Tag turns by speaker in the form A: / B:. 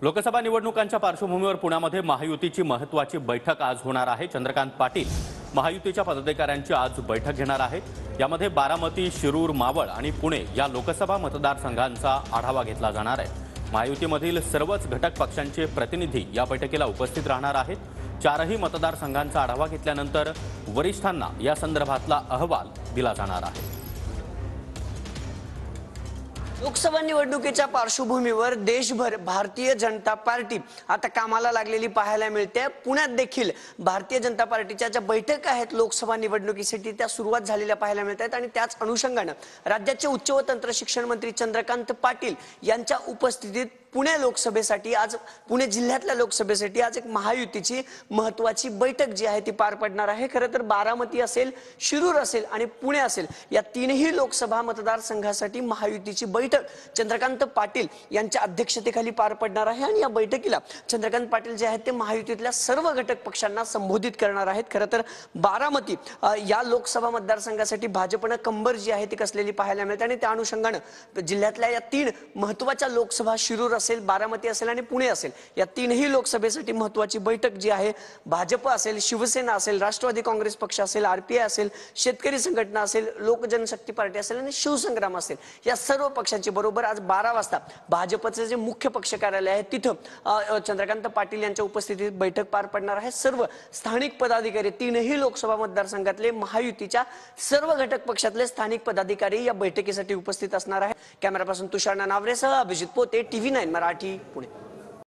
A: लोकसभा निवडणुकांच्या पार्श्वभूमीवर पुण्यामध्ये महायुतीची महत्त्वाची बैठक आज होणार आहे। चंद्रकांत पाटील महायुतीच्या पदाधिकाऱ्यांची आज बैठक घेणार आहेत। यामध्ये बारामती, शिरूर, मावळ आणि पुणे या लोकसभा मतदारसंघांचा आढावा घेतला जाणार आहे। महायुतीमधील सर्वच घटक पक्षांचे प्रतिनिधी या बैठकीला उपस्थित राहणार आहेत। चारही मतदारसंघांचा आढावा घेतल्यानंतर वरिष्ठांना या संदर्भातला अहवाल दिला जाणार आहे।
B: लोकसभा निवडणुकीच्या पार्श्वभूमीवर देशभर भारतीय जनता पार्टी आता कामाला लागलेली पाहायला मिळते। पुण्यात देखील भारतीय जनता पार्टीच्या ज्या बैठका आहेत लोकसभा निवडणुकीसाठी त्या सुरुवात झालेल्या पाहायला मिळतात आणि त्याच अनुषंगाने राज्याचे उच्च व तंत्र शिक्षण मंत्री चंद्रकांत पाटील यांच्या उपस्थितीत पुणे लोकसभेसाठी आज पुणे जिल्ह्यातल्या लोकसभेसाठी आज एक महायुतीची महत्त्वाची बैठक जी आहे ती पार पडणार आहे। खरं तर बारामती असेल, शिरूर असेल आणि पुणे असेल या तीनही लोकसभा मतदारसंघासाठी महायुतीची बैठक चंद्रकांत पाटील यांच्या अध्यक्षतेखाली पार पडणार आहे आणि या बैठकीला चंद्रकांत पाटील जे आहेत ते महायुतीतल्या सर्व घटक पक्षांना संबोधित करणार आहेत। खरं तर बारामती या लोकसभा मतदारसंघासाठी भाजपने कंबर जी आहे ती कसलेली पाहायला मिळते आणि त्या अनुषंगाने जिल्ह्यातल्या या तीन महत्त्वाच्या लोकसभा शिरूर असेल, बारामती असेल आणि पुणे असेल या तीनही लोकसभेसाठी महत्त्वाची बैठक जी आहे भाजप असेल, शिवसेना असेल, राष्ट्रवादी काँग्रेस पक्ष असेल, आरपीआय असेल, शेतकरी संघटना असेल, लोक जनशक्ती पार्टी असेल आणि शिवसंग्राम असेल या सर्व पक्षांची बरोबर आज 12 वाजता भाजपचे जे मुख्य पक्ष कार्यालय आहे तिथं चंद्रकांत पाटील यांच्या उपस्थितीत बैठक पार पडणार आहे। सर्व स्थानिक पदाधिकारी तीनही लोकसभा मतदारसंघातले महायुतीच्या सर्व घटक पक्षातले स्थानिक पदाधिकारी या बैठकीसाठी उपस्थित असणार आहे। कॅमेरापासून तुषार नावरेसह अभिजित पोते, TV9 मराठी, पुणे।